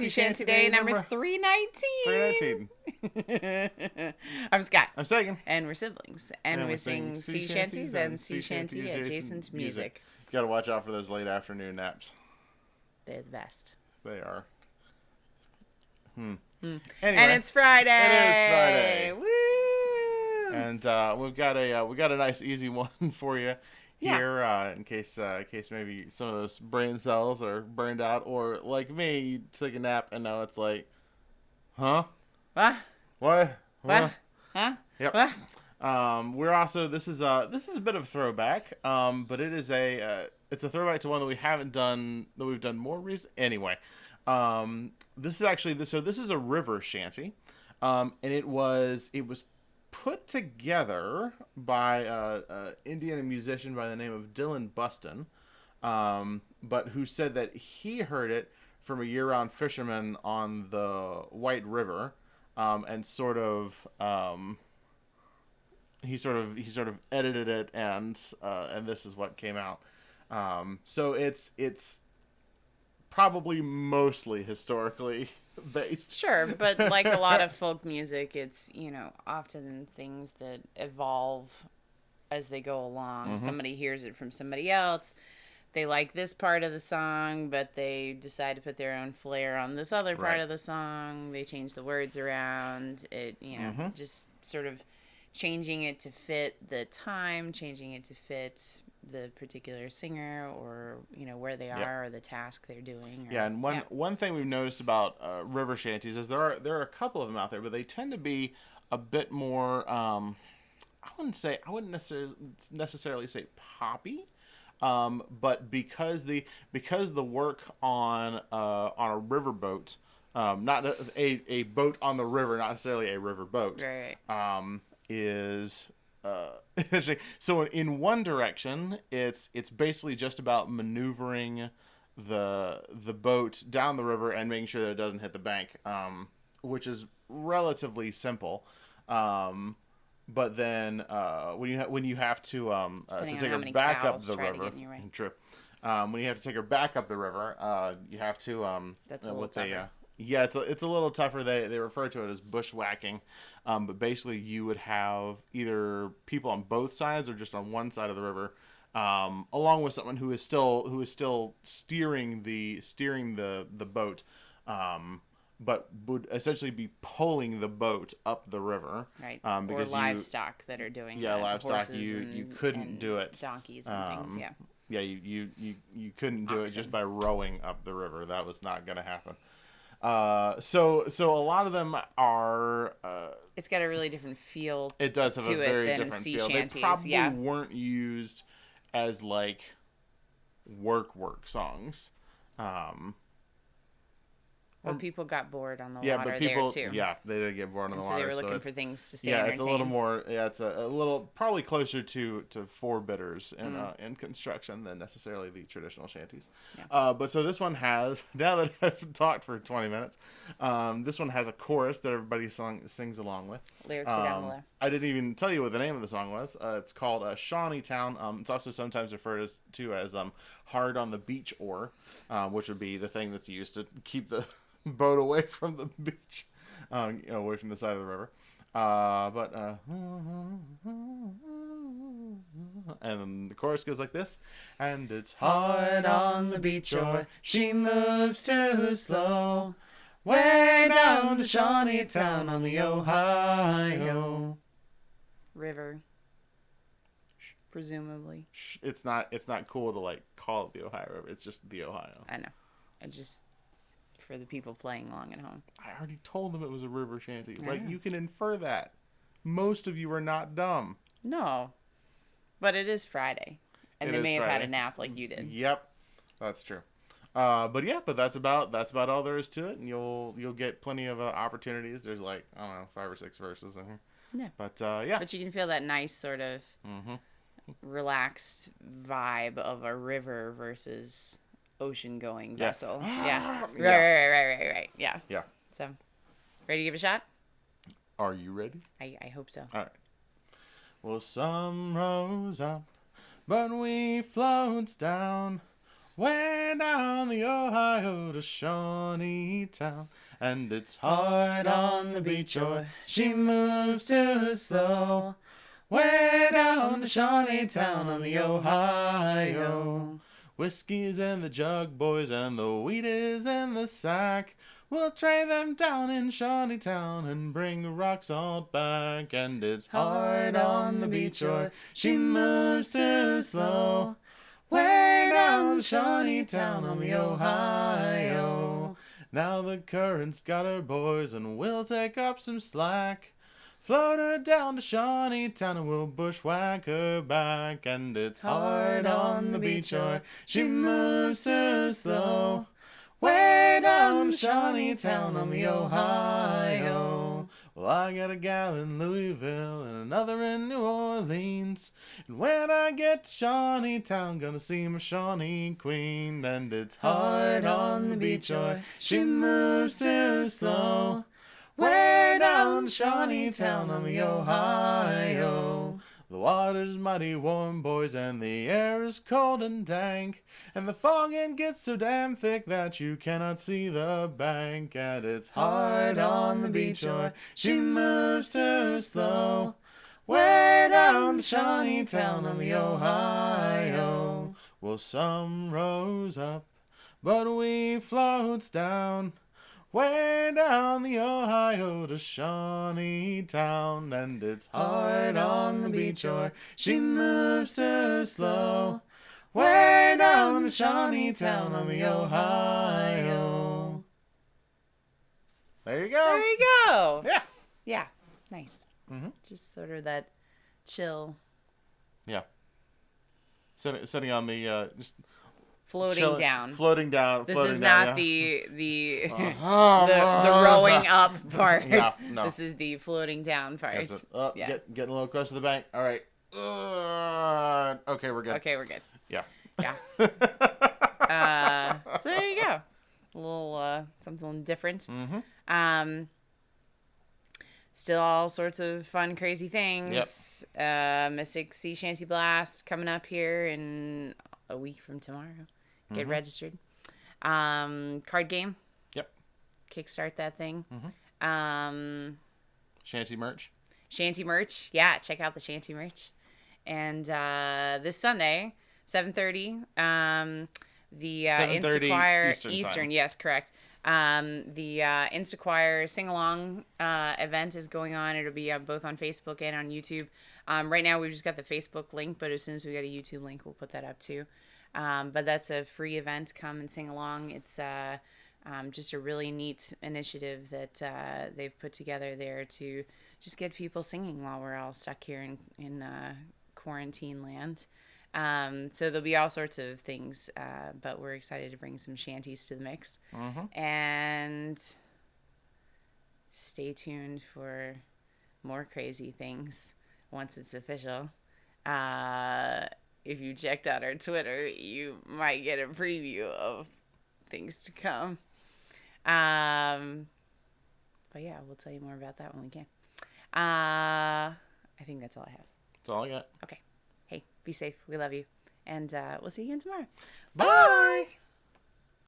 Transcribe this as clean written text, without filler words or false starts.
Happy Shanty-a-Day number 319. 319. I'm Scott. I'm Sagan. And we're siblings. And we sing sea shanties and sea shanty adjacent music. You gotta watch out for those late afternoon naps. They're the best. They are. Anyway, and it's Friday. It is Friday. Woo! And we got a nice easy one for you here, in case maybe some of those brain cells are burned out, or like me, you took a nap and now it's like, huh? What? Huh? Yep. What? We're also this is a bit of a throwback, but it's a throwback to one that we haven't done, that we've done more recent. Anyway, this is a river shanty, and it was put together by an Indiana musician by the name of Dylan Buston, but who said that he heard it from a year-round fisherman on the White River, and he sort of edited it, and this is what came out. So it's probably mostly historically based. Sure, but like a lot of folk music, it's, often things that evolve as they go along. Mm-hmm. Somebody hears it from somebody else. They like this part of the song, but they decide to put their own flair on this other part of the song. They change the words around. It, just sort of changing it to fit the time, changing it to fit the particular singer, or where they are, or the task they're doing. And one thing we've noticed about river shanties is there are a couple of them out there, but they tend to be a bit more. I wouldn't necessarily say poppy, but because the work on a river boat, not a boat on the river, not necessarily a river boat, right. Is so in one direction it's basically just about maneuvering the boat down the river and making sure that it doesn't hit the bank, which is relatively simple, but then when you have to take her back up the river, true, when you have to take her back up the river, you have to that's a little tougher. It's a little tougher. They refer to it as bushwhacking, but basically you would have either people on both sides or just on one side of the river, along with someone who is still steering the boat, but would essentially be pulling the boat up the river. Right. Or livestock that are doing that. Livestock, you couldn't do it. Donkeys and things. Yeah, you couldn't do it just by rowing up the river. That was not going to happen. So a lot of them are. It's got a really different feel. It does have a very different feel. Shanties. They probably weren't used as like work songs. Well, people got bored on the water there too. Yeah, they did get bored on the water. So they were looking for things to stay entertained. It's a little more. Yeah, it's a little probably closer to four bitters in construction than necessarily the traditional shanties. Yeah. But so this one has, now that I've talked for 20 minutes, this one has a chorus that everybody sings along with. Lyrics are down below. I didn't even tell you what the name of the song was. It's called Shawnee Town. It's also sometimes referred to as hard on the beach oar, which would be the thing that's used to keep the boat away from the beach, away from the side of the river. And then the chorus goes like this. And it's hard on the beach oar, she moves too slow, way down to Shawneetown on the Ohio River. Presumably. It's not cool to like call it the Ohio River. It's just the Ohio. I know. For the people playing along at home. I already told them it was a river shanty. Like, you can infer that. Most of you are not dumb. No. But it is Friday. And they may have had a nap like you did. Yep. That's true. But that's about all there is to it, and you'll get plenty of opportunities. There's like, I don't know, 5 or 6 verses in here. Yeah. But But you can feel that nice sort of relaxed vibe of a river versus ocean-going vessel. Yeah. Right. Yeah. Yeah. So, ready to give it a shot? Are you ready? I hope so. All right. Well, sun rose up, but we floats down, way down the the Ohio to Shawnee Town. And it's hard on the beach or she moves too slow. Way down to Shawnee Town on the Ohio. Whiskey's in the jug, boys, and the wheat is in the sack. We'll trade them down in Shawnee Town and bring the rock salt back. And it's hard on the beach or she moves too slow. Way down to Shawnee Town on the Ohio. Now the current's got her, boys, and we'll take up some slack. Float her down to Shawnee Town and we'll bushwhack her back. And it's hard on the beach or she moves too slow. Way down to Shawnee Town on the Ohio. Well, I got a gal in Louisville and another in New Orleans. And when I get to Shawnee Town, gonna see my Shawnee Queen. And it's hard on the beach or she moves too slow. Way down to Shawnee Town on the Ohio. The water's mighty warm, boys, and the air is cold and dank. And the fogging gets so damn thick that you cannot see the bank. And it's hard on the beach or she moves too slow. Way down to Shawnee Town on the Ohio. Well, some rose up, but we floats down. Way down the Ohio to Shawnee Town. And it's hard on the beach or she moves too slow. Way down to Shawnee Town on the Ohio. There you go. There you go. Yeah. Yeah. Nice. Mm-hmm. Just sort of that chill. Yeah. Sitting on the just floating down. Floating down. This floating is down, not yeah. the rowing up part. Yeah, no. This is the floating down part. Yeah. Getting a little close to the bank. All right. Okay, we're good. Okay, we're good. Yeah. Yeah. So there you go. A little something different. Mm-hmm. Still all sorts of fun, crazy things. Yep. Mystic Sea Shanty Blast coming up here in a week from tomorrow. Get registered. Card game. Yep. Kickstart that thing. Shanty merch. Shanty merch. Yeah, check out the Shanty merch. And this Sunday, 7:30, the Instachoir Eastern. Yes, correct. The Instachoir sing-along event is going on. It'll be both on Facebook and on YouTube. Right now, we've just got the Facebook link, but as soon as we get a YouTube link, we'll put that up too. But that's a free event. Come and sing along. It's just a really neat initiative that they've put together there to just get people singing while we're all stuck here in quarantine land. So there'll be all sorts of things, but we're excited to bring some shanties to the mix. And stay tuned for more crazy things once it's official. If you checked out our Twitter, you might get a preview of things to come. But yeah, we'll tell you more about that when we can. I think that's all I have. That's all I got. Okay. Hey, be safe. We love you. And we'll see you again tomorrow. Bye.